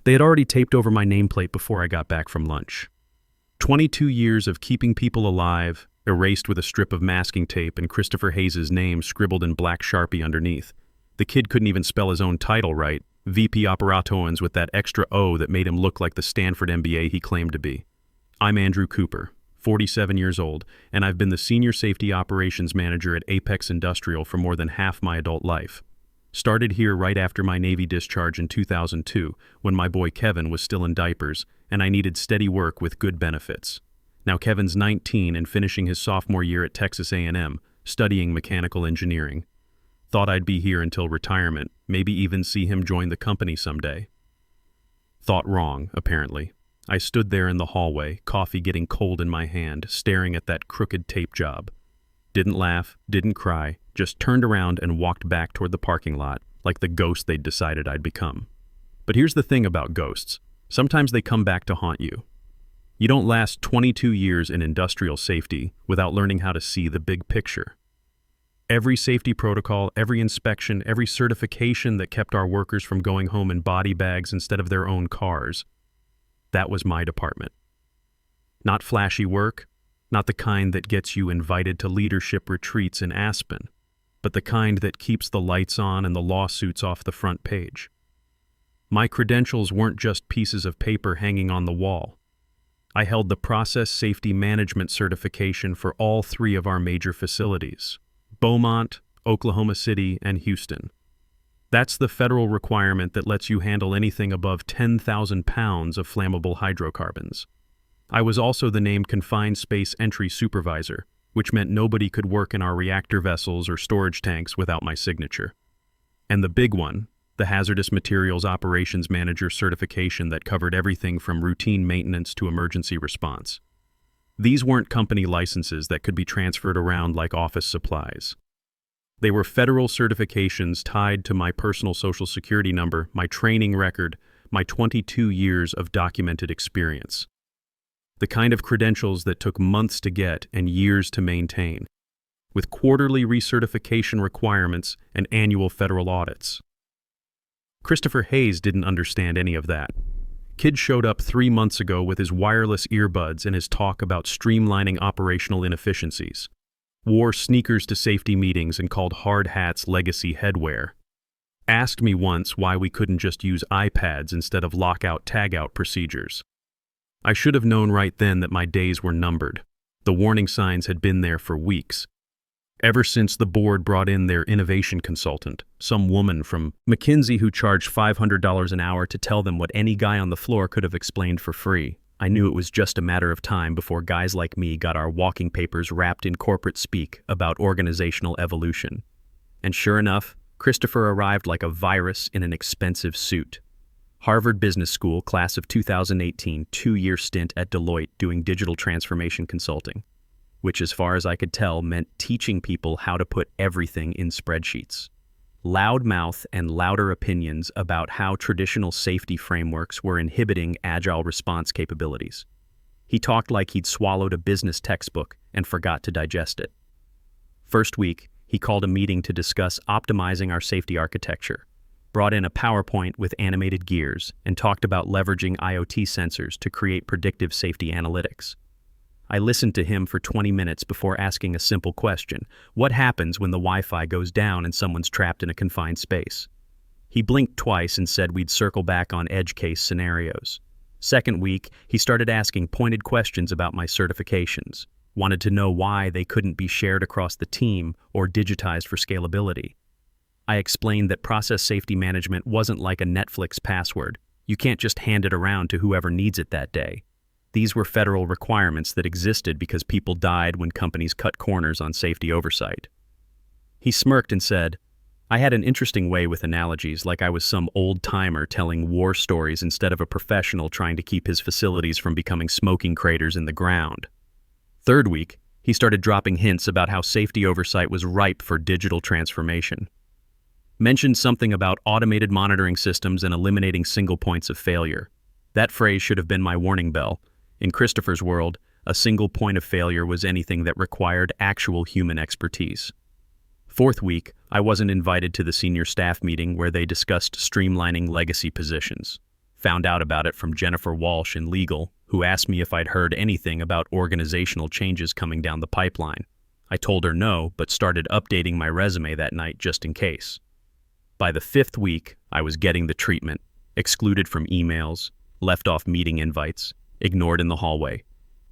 They had already taped over my nameplate before I got back from lunch. 22 years of keeping people alive, erased with a strip of masking tape and Christopher Hayes' name scribbled in black Sharpie underneath. The kid couldn't even spell his own title right, VP Operations with that extra O that made him look like the Stanford MBA he claimed to be. I'm Andrew Cooper, 47 years old, and I've been the Senior Safety Operations Manager at Apex Industrial for more than half my adult life. Started here right after my Navy discharge in 2002, when my boy Kevin was still in diapers, and I needed steady work with good benefits. Now Kevin's 19 and finishing his sophomore year at Texas A&M, studying mechanical engineering. Thought I'd be here until retirement, maybe even see him join the company someday. Thought wrong, apparently. I stood there in the hallway, coffee getting cold in my hand, staring at that crooked tape job. Didn't laugh, didn't cry, just turned around and walked back toward the parking lot, like the ghost they'd decided I'd become. But here's the thing about ghosts. Sometimes they come back to haunt you. You don't last 22 years in industrial safety without learning how to see the big picture. Every safety protocol, every inspection, every certification that kept our workers from going home in body bags instead of their own cars, that was my department. Not flashy work, not the kind that gets you invited to leadership retreats in Aspen, but the kind that keeps the lights on and the lawsuits off the front page. My credentials weren't just pieces of paper hanging on the wall. I held the Process Safety Management certification for all 3 of our major facilities: Beaumont, Oklahoma City, and Houston. That's the federal requirement that lets you handle anything above 10,000 pounds of flammable hydrocarbons. I was also the named Confined Space Entry Supervisor, which meant nobody could work in our reactor vessels or storage tanks without my signature. And the big one, the Hazardous Materials Operations Manager certification that covered everything from routine maintenance to emergency response. These weren't company licenses that could be transferred around like office supplies. They were federal certifications tied to my personal Social Security number, my training record, my 22 years of documented experience. The kind of credentials that took months to get and years to maintain, with quarterly recertification requirements and annual federal audits. Christopher Hayes didn't understand any of that. Kid showed up 3 months ago with his wireless earbuds and his talk about streamlining operational inefficiencies. Wore sneakers to safety meetings and called hard hats legacy headwear. Asked me once why we couldn't just use iPads instead of lockout-tagout procedures. I should have known right then that my days were numbered. The warning signs had been there for weeks. Ever since the board brought in their innovation consultant, some woman from McKinsey who charged $500 an hour to tell them what any guy on the floor could have explained for free, I knew it was just a matter of time before guys like me got our walking papers wrapped in corporate speak about organizational evolution. And sure enough, Christopher arrived like a virus in an expensive suit. Harvard Business School, class of 2018, 2-year stint at Deloitte doing digital transformation consulting, which as far as I could tell meant teaching people how to put everything in spreadsheets. Loud mouth and louder opinions about how traditional safety frameworks were inhibiting agile response capabilities. He talked like he'd swallowed a business textbook and forgot to digest it. First week, he called a meeting to discuss optimizing our safety architecture, brought in a PowerPoint with animated gears, and talked about leveraging IoT sensors to create predictive safety analytics. I listened to him for 20 minutes before asking a simple question: what happens when the Wi-Fi goes down and someone's trapped in a confined space? He blinked twice and said we'd circle back on edge case scenarios. Second week, he started asking pointed questions about my certifications, wanted to know why they couldn't be shared across the team or digitized for scalability. I explained that process safety management wasn't like a Netflix password. You can't just hand it around to whoever needs it that day. These were federal requirements that existed because people died when companies cut corners on safety oversight. He smirked and said, I had an interesting way with analogies, like I was some old-timer telling war stories instead of a professional trying to keep his facilities from becoming smoking craters in the ground. Third week, he started dropping hints about how safety oversight was ripe for digital transformation. Mentioned something about automated monitoring systems and eliminating single points of failure. That phrase should have been my warning bell. In Christopher's world, a single point of failure was anything that required actual human expertise. Fourth week, I wasn't invited to the senior staff meeting where they discussed streamlining legacy positions. Found out about it from Jennifer Walsh in legal, who asked me if I'd heard anything about organizational changes coming down the pipeline. I told her no, but started updating my resume that night just in case. By the 5th week, I was getting the treatment, excluded from emails, left off meeting invites, ignored in the hallway.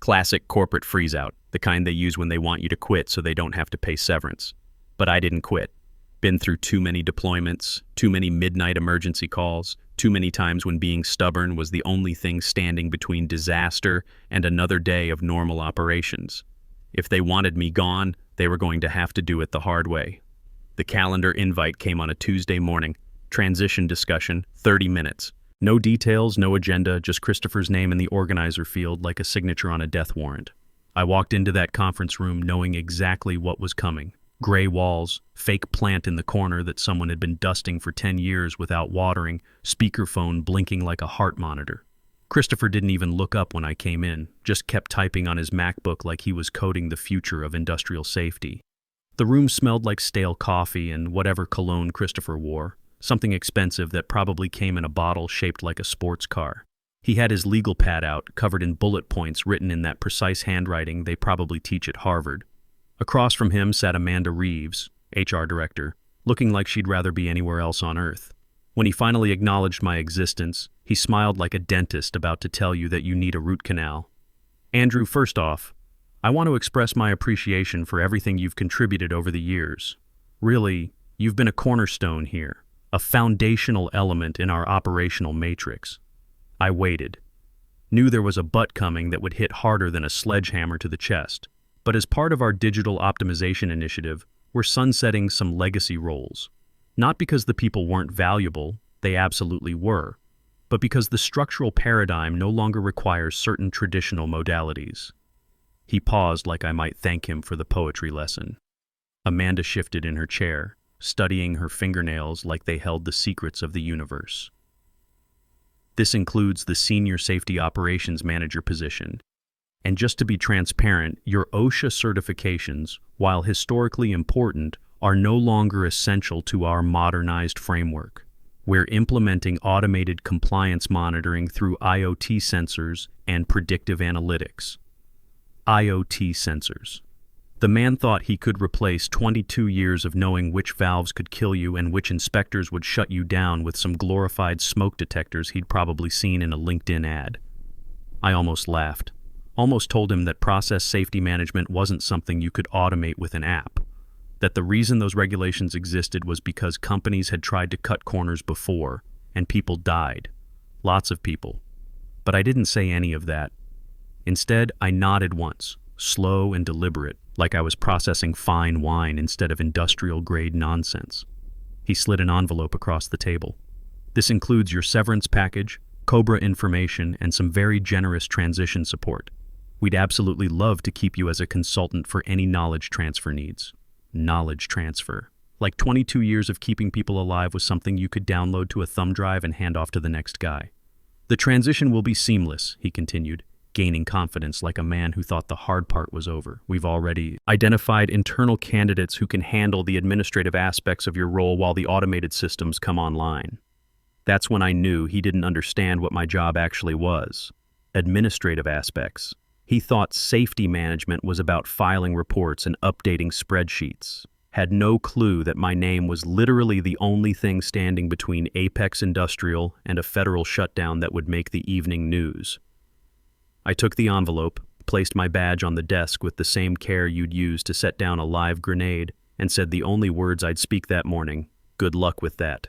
Classic corporate freeze-out, the kind they use when they want you to quit so they don't have to pay severance. But I didn't quit. Been through too many deployments, too many midnight emergency calls, too many times when being stubborn was the only thing standing between disaster and another day of normal operations. If they wanted me gone, they were going to have to do it the hard way. The calendar invite came on a Tuesday morning. Transition discussion, 30 minutes. No details, no agenda, just Christopher's name in the organizer field like a signature on a death warrant. I walked into that conference room knowing exactly what was coming. Gray walls, fake plant in the corner that someone had been dusting for 10 years without watering, speakerphone blinking like a heart monitor. Christopher didn't even look up when I came in, just kept typing on his MacBook like he was coding the future of industrial safety. The room smelled like stale coffee and whatever cologne Christopher wore, something expensive that probably came in a bottle shaped like a sports car. He had his legal pad out, covered in bullet points written in that precise handwriting they probably teach at Harvard. Across from him sat Amanda Reeves, HR director, looking like she'd rather be anywhere else on earth. When he finally acknowledged my existence, he smiled like a dentist about to tell you that you need a root canal. Andrew, first off, I want to express my appreciation for everything you've contributed over the years. Really, you've been a cornerstone here, a foundational element in our operational matrix. I waited. Knew there was a butt coming that would hit harder than a sledgehammer to the chest. But as part of our digital optimization initiative, we're sunsetting some legacy roles. Not because the people weren't valuable, they absolutely were, but because the structural paradigm no longer requires certain traditional modalities. He paused like I might thank him for the poetry lesson. Amanda shifted in her chair, studying her fingernails like they held the secrets of the universe. This includes the Senior Safety Operations Manager position. And just to be transparent, your OSHA certifications, while historically important, are no longer essential to our modernized framework. We're implementing automated compliance monitoring through IoT sensors and predictive analytics. IoT sensors. The man thought he could replace 22 years of knowing which valves could kill you and which inspectors would shut you down with some glorified smoke detectors he'd probably seen in a LinkedIn ad. I almost laughed. Almost told him that process safety management wasn't something you could automate with an app. That the reason those regulations existed was because companies had tried to cut corners before, and people died. Lots of people. But I didn't say any of that. Instead, I nodded once, slow and deliberate, like I was processing fine wine instead of industrial-grade nonsense. He slid an envelope across the table. This includes your severance package, COBRA information, and some very generous transition support. We'd absolutely love to keep you as a consultant for any knowledge transfer needs. Knowledge transfer. Like 22 years of keeping people alive was something you could download to a thumb drive and hand off to the next guy. The transition will be seamless, he continued, gaining confidence like a man who thought the hard part was over. We've already identified internal candidates who can handle the administrative aspects of your role while the automated systems come online. That's when I knew he didn't understand what my job actually was. Administrative aspects. He thought safety management was about filing reports and updating spreadsheets. Had no clue that my name was literally the only thing standing between Apex Industrial and a federal shutdown that would make the evening news. I took the envelope, placed my badge on the desk with the same care you'd use to set down a live grenade, and said the only words I'd speak that morning, "Good luck with that."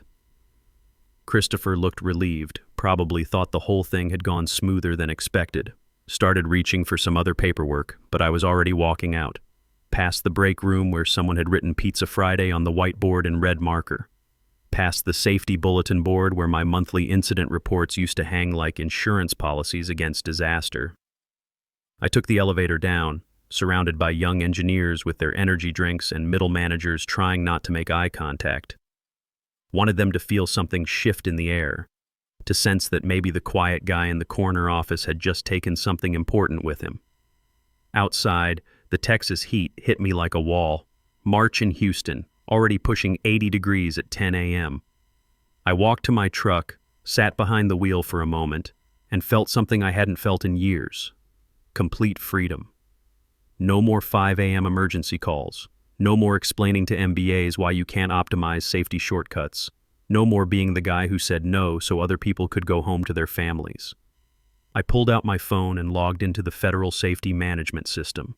Christopher looked relieved, probably thought the whole thing had gone smoother than expected. Started reaching for some other paperwork, but I was already walking out. Past the break room where someone had written Pizza Friday on the whiteboard in red marker. Past the safety bulletin board where my monthly incident reports used to hang like insurance policies against disaster. I took the elevator down, surrounded by young engineers with their energy drinks and middle managers trying not to make eye contact. Wanted them to feel something shift in the air, to sense that maybe the quiet guy in the corner office had just taken something important with him. Outside, the Texas heat hit me like a wall. March in Houston, already pushing 80 degrees at 10 a.m. I walked to my truck, sat behind the wheel for a moment, and felt something I hadn't felt in years. Complete freedom. No more 5 a.m. emergency calls. No more explaining to MBAs why you can't optimize safety shortcuts. No more being the guy who said no so other people could go home to their families. I pulled out my phone and logged into the Federal Safety Management System.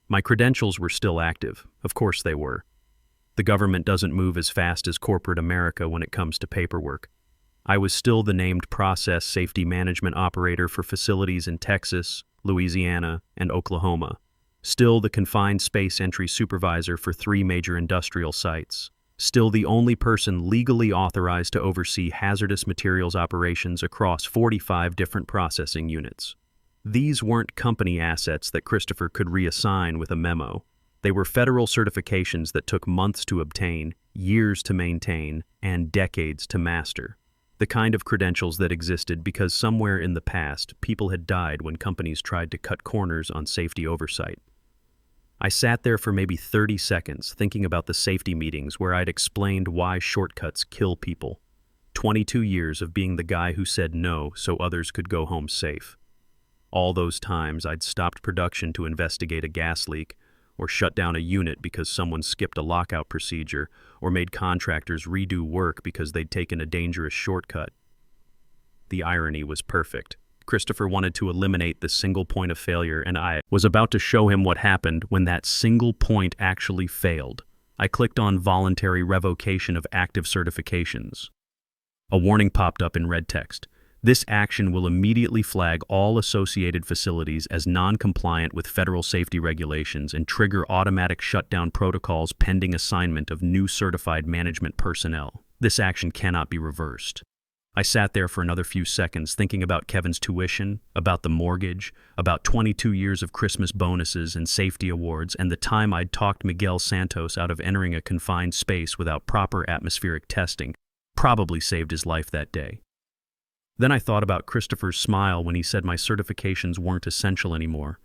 My credentials were still active. Of course they were. The government doesn't move as fast as corporate America when it comes to paperwork. I was still the named process safety management operator for facilities in Texas, Louisiana, and Oklahoma. Still the confined space entry supervisor for 3 major industrial sites. Still the only person legally authorized to oversee hazardous materials operations across 45 different processing units. These weren't company assets that Christopher could reassign with a memo. They were federal certifications that took months to obtain, years to maintain, and decades to master. The kind of credentials that existed because somewhere in the past, people had died when companies tried to cut corners on safety oversight. I sat there for maybe 30 seconds thinking about the safety meetings where I'd explained why shortcuts kill people. 22 years of being the guy who said no so others could go home safe. All those times I'd stopped production to investigate a gas leak, or shut down a unit because someone skipped a lockout procedure, or made contractors redo work because they'd taken a dangerous shortcut. The irony was perfect. Christopher wanted to eliminate the single point of failure, and I was about to show him what happened when that single point actually failed. I clicked on voluntary revocation of active certifications. A warning popped up in red text. This action will immediately flag all associated facilities as non-compliant with federal safety regulations and trigger automatic shutdown protocols pending assignment of new certified management personnel. This action cannot be reversed. I sat there for another few seconds thinking about Kevin's tuition, about the mortgage, about 22 years of Christmas bonuses and safety awards, and the time I'd talked Miguel Santos out of entering a confined space without proper atmospheric testing. Probably saved his life that day. Then I thought about Christopher's smile when he said my certifications weren't essential anymore.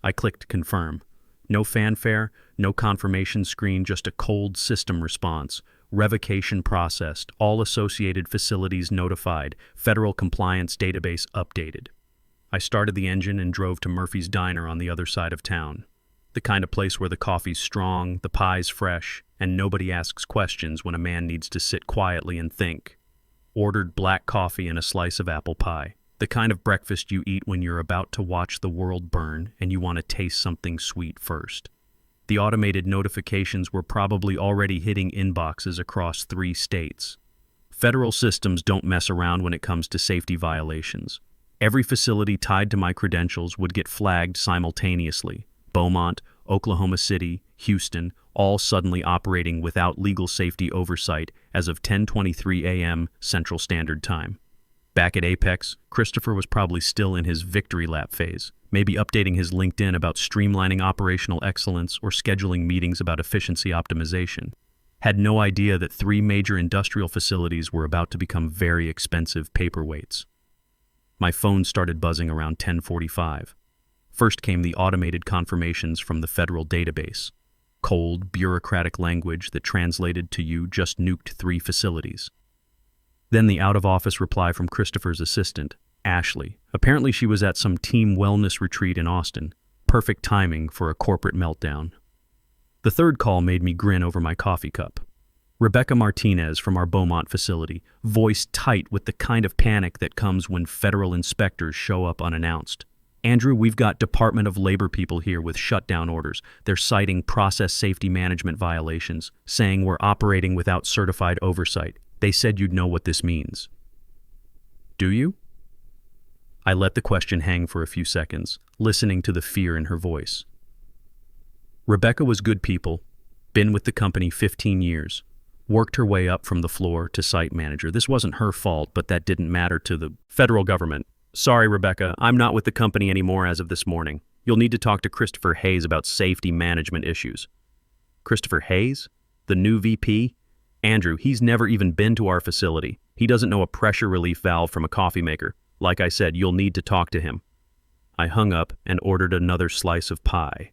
I clicked confirm. No fanfare, no confirmation screen, just a cold system response. Revocation processed, all associated facilities notified, federal compliance database updated. I started the engine and drove to Murphy's Diner on the other side of town. The kind of place where the coffee's strong, the pie's fresh, and nobody asks questions when a man needs to sit quietly and think. Ordered black coffee and a slice of apple pie. The kind of breakfast you eat when you're about to watch the world burn and you want to taste something sweet first. The automated notifications were probably already hitting inboxes across 3 states. Federal systems don't mess around when it comes to safety violations. Every facility tied to my credentials would get flagged simultaneously. Beaumont, Oklahoma City, Houston, all suddenly operating without legal safety oversight as of 10:23 a.m. Central Standard Time. Back at Apex, Christopher was probably still in his victory lap phase, maybe updating his LinkedIn about streamlining operational excellence or scheduling meetings about efficiency optimization. Had no idea that 3 major industrial facilities were about to become very expensive paperweights. My phone started buzzing around 10:45. First came the automated confirmations from the federal database. Cold, bureaucratic language that translated to you just nuked 3 facilities. Then the out-of-office reply from Christopher's assistant, Ashley. Apparently she was at some team wellness retreat in Austin. Perfect timing for a corporate meltdown. The third call made me grin over my coffee cup. Rebecca Martinez from our Beaumont facility, voice tight with the kind of panic that comes when federal inspectors show up unannounced. Andrew, we've got Department of Labor people here with shutdown orders. They're citing process safety management violations, saying we're operating without certified oversight. They said you'd know what this means. Do you? I let the question hang for a few seconds, listening to the fear in her voice. Rebecca was good people, been with the company 15 years, worked her way up from the floor to site manager. This wasn't her fault, but that didn't matter to the federal government. Sorry, Rebecca, I'm not with the company anymore as of this morning. You'll need to talk to Christopher Hayes about safety management issues. Christopher Hayes? The new VP? Andrew, he's never even been to our facility. He doesn't know a pressure relief valve from a coffee maker. Like I said, you'll need to talk to him. I hung up and ordered another slice of pie.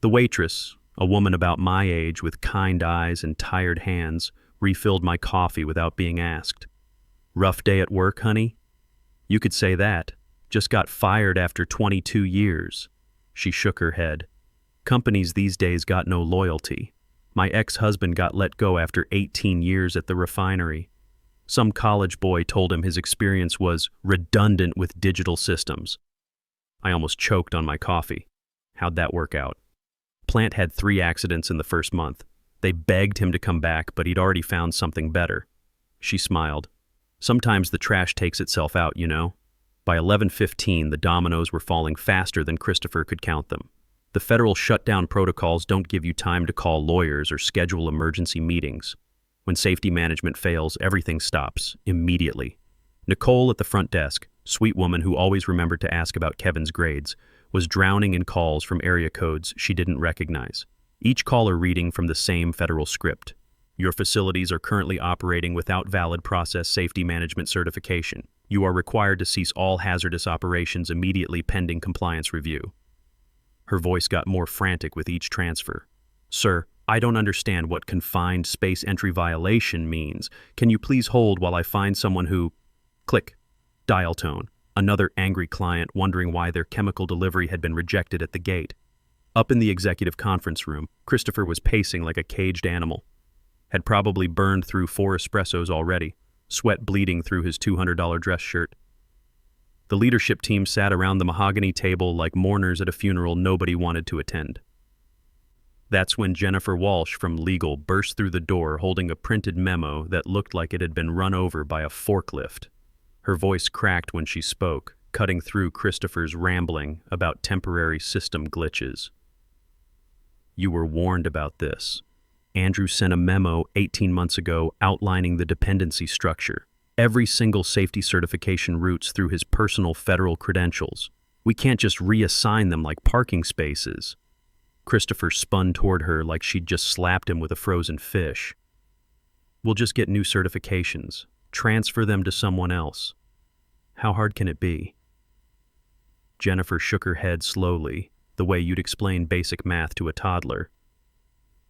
The waitress, a woman about my age with kind eyes and tired hands, refilled my coffee without being asked. Rough day at work, honey? You could say that. Just got fired after 22 years. She shook her head. Companies these days got no loyalty. My ex-husband got let go after 18 years at the refinery. Some college boy told him his experience was redundant with digital systems. I almost choked on my coffee. How'd that work out? Plant had 3 accidents in the first month. They begged him to come back, but he'd already found something better. She smiled. Sometimes the trash takes itself out, you know. By 11:15, the dominoes were falling faster than Christopher could count them. The federal shutdown protocols don't give you time to call lawyers or schedule emergency meetings. When safety management fails, everything stops, immediately. Nicole at the front desk, sweet woman who always remembered to ask about Kevin's grades, was drowning in calls from area codes she didn't recognize. Each caller reading from the same federal script. Your facilities are currently operating without valid process safety management certification. You are required to cease all hazardous operations immediately pending compliance review. Her voice got more frantic with each transfer. Sir, I don't understand what confined space entry violation means. Can you please hold while I find someone who... Click. Dial tone. Another angry client wondering why their chemical delivery had been rejected at the gate. Up in the executive conference room, Christopher was pacing like a caged animal. Had probably burned through 4 espressos already, sweat bleeding through his $200 dress shirt. The leadership team sat around the mahogany table like mourners at a funeral nobody wanted to attend. That's when Jennifer Walsh from legal burst through the door holding a printed memo that looked like it had been run over by a forklift. Her voice cracked when she spoke, cutting through Christopher's rambling about temporary system glitches. You were warned about this. Andrew sent a memo 18 months ago outlining the dependency structure. Every single safety certification routes through his personal federal credentials. We can't just reassign them like parking spaces. Christopher spun toward her like she'd just slapped him with a frozen fish. We'll just get new certifications. Transfer them to someone else. How hard can it be? Jennifer shook her head slowly, the way you'd explain basic math to a toddler.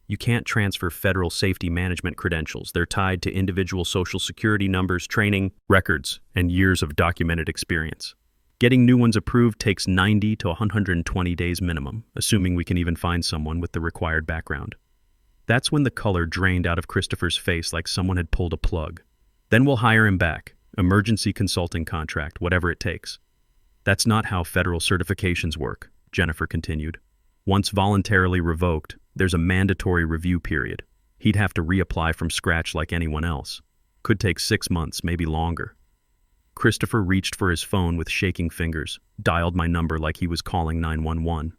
You can't transfer federal safety management credentials. They're tied to individual social security numbers, training, records, and years of documented experience. Getting new ones approved takes 90 to 120 days minimum, assuming we can even find someone with the required background. That's when the color drained out of Christopher's face like someone had pulled a plug. Then we'll hire him back, emergency consulting contract, whatever it takes. That's not how federal certifications work, Jennifer continued. Once voluntarily revoked, there's a mandatory review period. He'd have to reapply from scratch like anyone else. Could take 6 months, maybe longer. Christopher reached for his phone with shaking fingers, dialed my number like he was calling 911.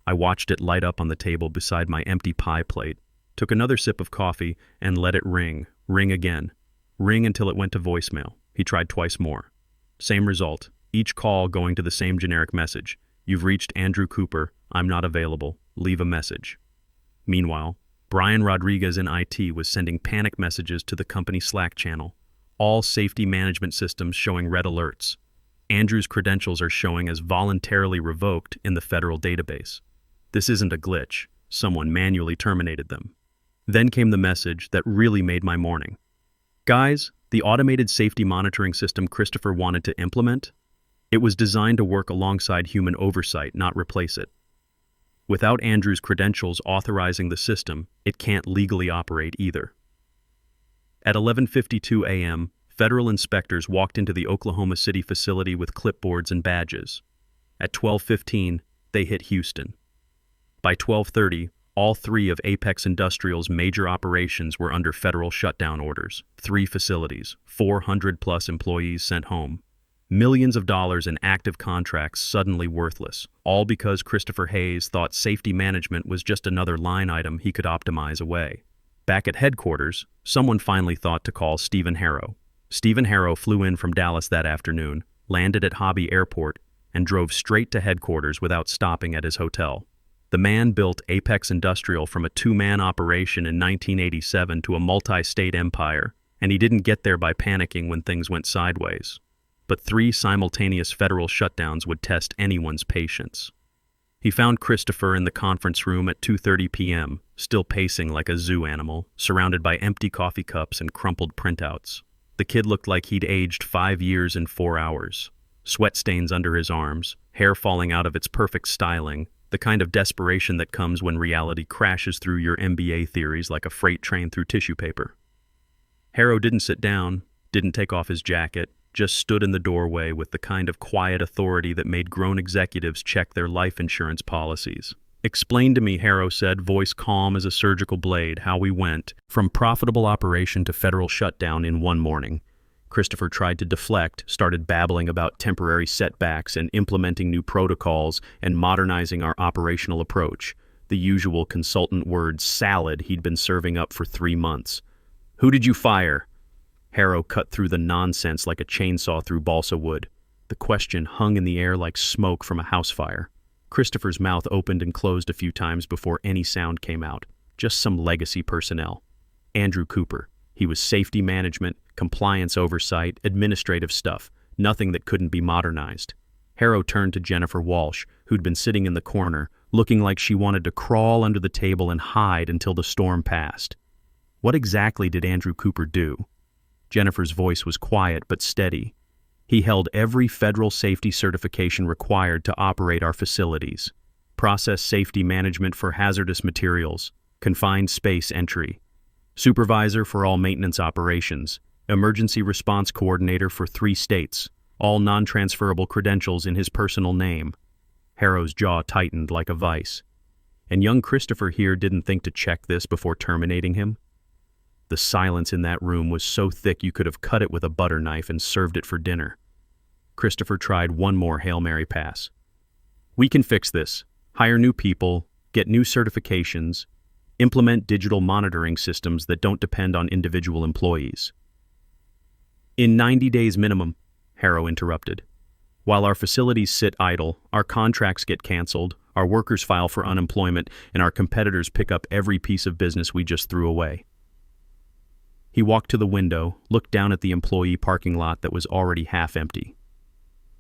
I watched it light up on the table beside my empty pie plate, took another sip of coffee, and let it ring again. Ring until it went to voicemail. He tried twice more. Same result, each call going to the same generic message. You've reached Andrew Cooper. I'm not available. Leave a message. Meanwhile, Brian Rodriguez in IT was sending panic messages to the company Slack channel. All safety management systems showing red alerts. Andrew's credentials are showing as voluntarily revoked in the federal database. This isn't a glitch. Someone manually terminated them. Then came the message that really made my morning. Guys, the automated safety monitoring system Christopher wanted to implement, it was designed to work alongside human oversight, not replace it. Without Andrew's credentials authorizing the system, it can't legally operate either. At 11:52 a.m., federal inspectors walked into the Oklahoma City facility with clipboards and badges. At 12:15, they hit Houston. By 12:30, all 3 of Apex Industrial's major operations were under federal shutdown orders. 3 facilities, 400-plus employees sent home. Millions of dollars in active contracts suddenly worthless, all because Christopher Hayes thought safety management was just another line item he could optimize away. Back at headquarters, someone finally thought to call Stephen Harrow. Stephen Harrow flew in from Dallas that afternoon, landed at Hobby Airport, and drove straight to headquarters without stopping at his hotel. The man built Apex Industrial from a 2-man operation in 1987 to a multi-state empire, and he didn't get there by panicking when things went sideways. But 3 simultaneous federal shutdowns would test anyone's patience. He found Christopher in the conference room at 2:30 p.m., still pacing like a zoo animal, surrounded by empty coffee cups and crumpled printouts. The kid looked like he'd aged 5 years in 4 hours. Sweat stains under his arms, hair falling out of its perfect styling, the kind of desperation that comes when reality crashes through your MBA theories like a freight train through tissue paper. Harrow didn't sit down, didn't take off his jacket, just stood in the doorway with the kind of quiet authority that made grown executives check their life insurance policies. "Explain to me," Harrow said, voice calm as a surgical blade, "how we went from profitable operation to federal shutdown in one morning." Christopher tried to deflect, started babbling about temporary setbacks and implementing new protocols and modernizing our operational approach, the usual consultant word salad he'd been serving up for 3 months. "Who did you fire?" Harrow cut through the nonsense like a chainsaw through balsa wood. The question hung in the air like smoke from a house fire. Christopher's mouth opened and closed a few times before any sound came out. Just some legacy personnel. Andrew Cooper. He was safety management, compliance oversight, administrative stuff, nothing that couldn't be modernized. Harrow turned to Jennifer Walsh, who'd been sitting in the corner, looking like she wanted to crawl under the table and hide until the storm passed. What exactly did Andrew Cooper do? Jennifer's voice was quiet but steady. He held every federal safety certification required to operate our facilities. Process safety management for hazardous materials, confined space entry, supervisor for all maintenance operations, emergency response coordinator for 3 states, all non-transferable credentials in his personal name. Harrow's jaw tightened like a vice. And young Christopher here didn't think to check this before terminating him? The silence in that room was so thick you could have cut it with a butter knife and served it for dinner. Christopher tried one more Hail Mary pass. "We can fix this. Hire new people, get new certifications, implement digital monitoring systems that don't depend on individual employees." "In 90 days minimum," Harrow interrupted. "While our facilities sit idle, our contracts get canceled, our workers file for unemployment, and our competitors pick up every piece of business we just threw away." He walked to the window, looked down at the employee parking lot that was already half empty.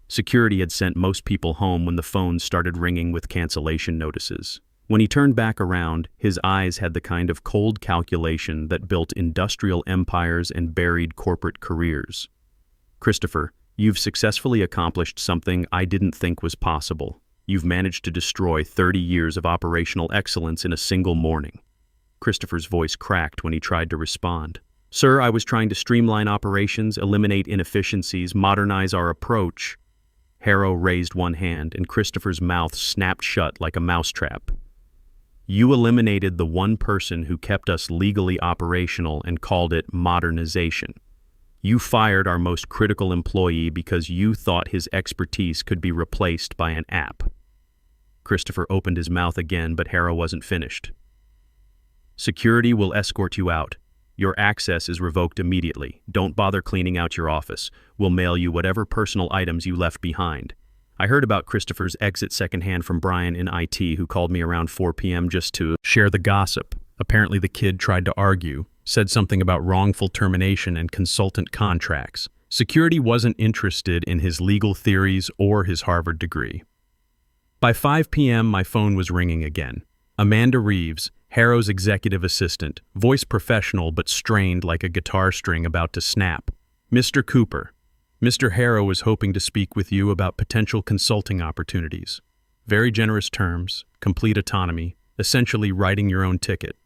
Security had sent most people home when the phones started ringing with cancellation notices. When he turned back around, his eyes had the kind of cold calculation that built industrial empires and buried corporate careers. "Christopher, you've successfully accomplished something I didn't think was possible. You've managed to destroy 30 years of operational excellence in a single morning." Christopher's voice cracked when he tried to respond. "Sir, I was trying to streamline operations, eliminate inefficiencies, modernize our approach." Harrow raised one hand, and Christopher's mouth snapped shut like a mousetrap. "You eliminated the one person who kept us legally operational and called it modernization. You fired our most critical employee because you thought his expertise could be replaced by an app." Christopher opened his mouth again, but Harrow wasn't finished. "Security will escort you out. Your access is revoked immediately. Don't bother cleaning out your office. We'll mail you whatever personal items you left behind." I heard about Christopher's exit secondhand from Brian in IT, who called me around 4 p.m. just to share the gossip. Apparently the kid tried to argue, said something about wrongful termination and consultant contracts. Security wasn't interested in his legal theories or his Harvard degree. By 5 p.m. my phone was ringing again. Amanda Reeves, Harrow's executive assistant, voice professional but strained like a guitar string about to snap. "Mr. Cooper, Mr. Harrow is hoping to speak with you about potential consulting opportunities. Very generous terms, complete autonomy, essentially writing your own ticket."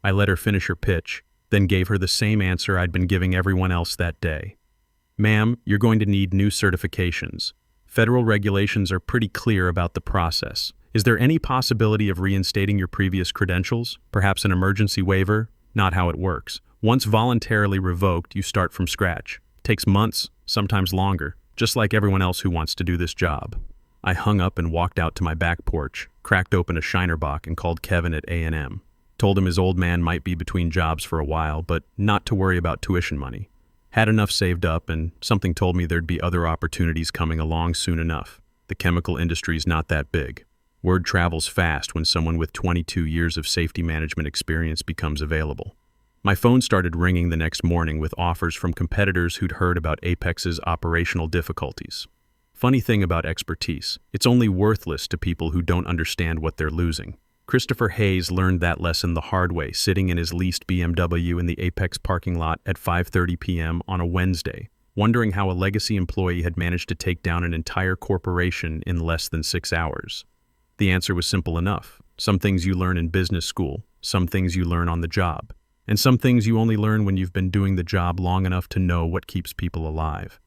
I let her finish her pitch, then gave her the same answer I'd been giving everyone else that day. "Ma'am, you're going to need new certifications. Federal regulations are pretty clear about the process. Is there any possibility of reinstating your previous credentials? Perhaps an emergency waiver? Not how it works. Once voluntarily revoked, you start from scratch. Takes months, sometimes longer, just like everyone else who wants to do this job." I hung up and walked out to my back porch, cracked open a Shinerbach and called Kevin at A&M. Told him his old man might be between jobs for a while, but not to worry about tuition money. Had enough saved up, and something told me there'd be other opportunities coming along soon enough. The chemical industry's not that big. Word travels fast when someone with 22 years of safety management experience becomes available. My phone started ringing the next morning with offers from competitors who'd heard about Apex's operational difficulties. Funny thing about expertise, it's only worthless to people who don't understand what they're losing. Christopher Hayes learned that lesson the hard way, sitting in his leased BMW in the Apex parking lot at 5:30 p.m. on a Wednesday, wondering how a legacy employee had managed to take down an entire corporation in less than 6 hours. The answer was simple enough. Some things you learn in business school, some things you learn on the job, and some things you only learn when you've been doing the job long enough to know what keeps people alive.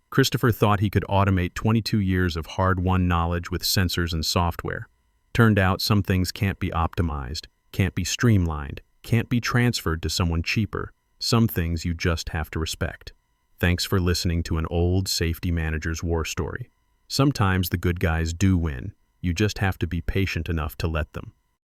Christopher thought he could automate 22 years of hard-won knowledge with sensors and software. Turned out some things can't be optimized, can't be streamlined, can't be transferred to someone cheaper. Some things you just have to respect. Thanks for listening to an old safety manager's war story. Sometimes the good guys do win. You just have to be patient enough to let them.